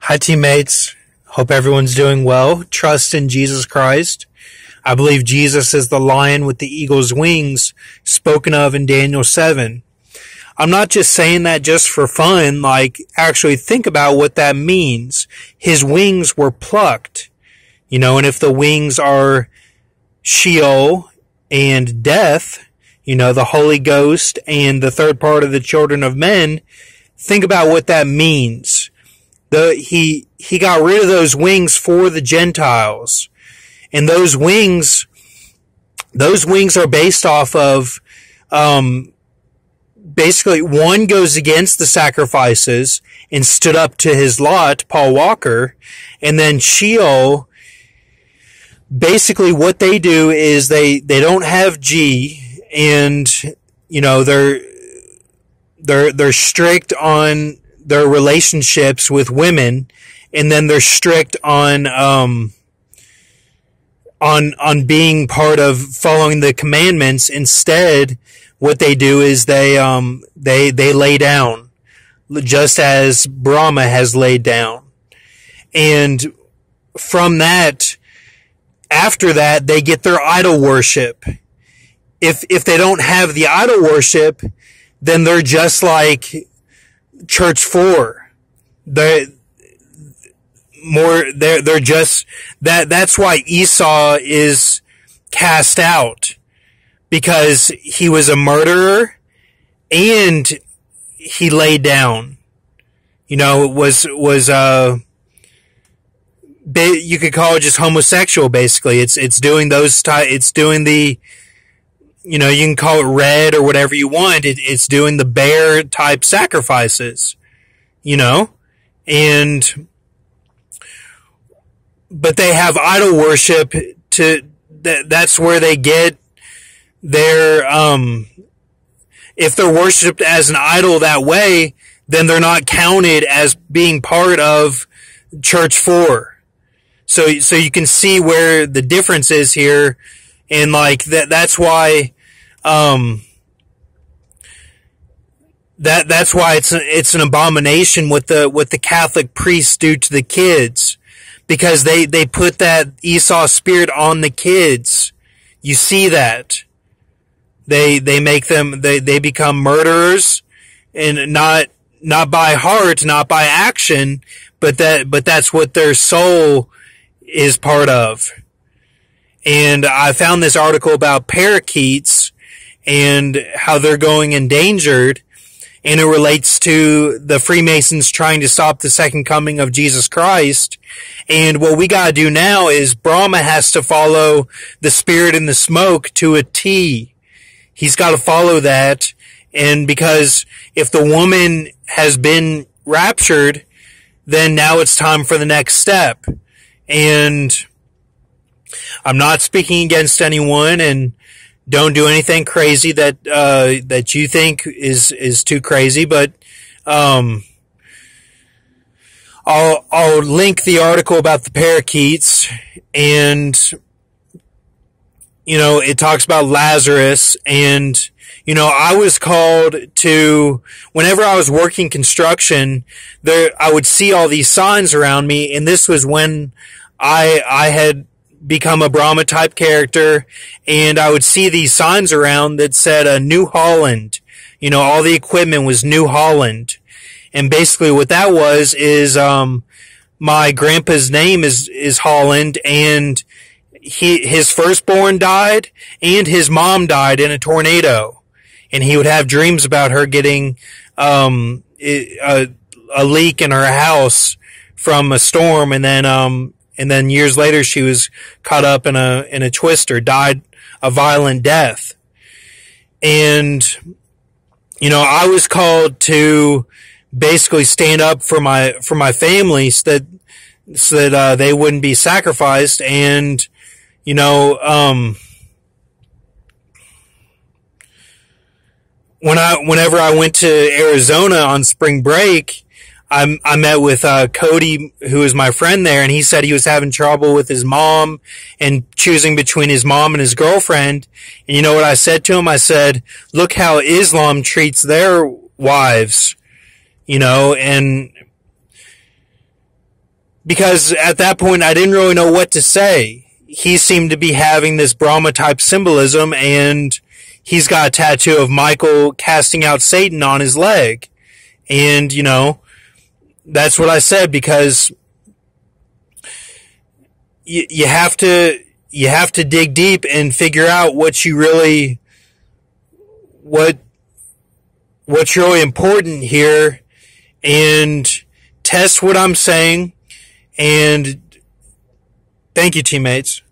Hi, teammates. Hope everyone's doing well. Trust in Jesus Christ. I believe Jesus is the lion with the eagle's wings spoken of in Daniel 7. I'm not just saying that just for fun, actually think about what that means. His wings were plucked, and if the wings are Sheol and death, the Holy Ghost and the third part of the children of men, think about what that means. He got rid of those wings for the Gentiles. And those wings are based off of, basically one goes against the sacrifices and stood up to his lot, Paul Walker. And then Sheol, basically what they do is they don't have G, and, they're strict on their relationships with women, and then they're strict on being part of following the commandments. Instead, what they do is they lay down, just as Brahma has laid down. And from that, after that, they get their idol worship. If they don't have the idol worship, then they're just like Church 4. They're just that's why Esau is cast out, because he was a murderer and he laid down. It was you could call it just homosexual, basically. It's doing it's doing the, you can call it red or whatever you want. It's doing the bear type sacrifices, but they have idol worship that's where they get their, if they're worshipped as an idol that way, then they're not counted as being part of Church 4. So you can see where the difference is here. And that's why, that's why it's an abomination what the Catholic priests do to the kids, because they put that Esau spirit on the kids. You see that. They make them, they become murderers, and not by heart, not by action, but that's what their soul is part of. And I found this article about parakeets and how they're going endangered, and it relates to the Freemasons trying to stop the second coming of Jesus Christ. And what we gotta do now is Brahma has to follow the spirit in the smoke to a T. He's gotta follow that. And because if the woman has been raptured, then now it's time for the next step. And I'm not speaking against anyone, and don't do anything crazy that you think is too crazy, but I'll link the article about the parakeets, and it talks about Lazarus. And I was called to, whenever I was working construction, I would see all these signs around me, and this was when I had become a Brahma type character, and I would see these signs around that said New Holland. All the equipment was New Holland. And basically what that was is my grandpa's name is Holland, and his firstborn died and his mom died in a tornado. And he would have dreams about her getting a leak in her house from a storm, and then years later she was caught up in a twister, died a violent death. And I was called to basically stand up for my family so that they wouldn't be sacrificed. And whenever I went to Arizona on spring break, I met with Cody, who is my friend there, and he said he was having trouble with his mom and choosing between his mom and his girlfriend. And you know what I said to him? I said, look how Islam treats their wives, and because at that point I didn't really know what to say. He seemed to be having this Brahma type symbolism, and he's got a tattoo of Michael casting out Satan on his leg. And, you know, that's what I said, because you have to dig deep and figure out what's really important here, and test what I'm saying. And thank you, teammates.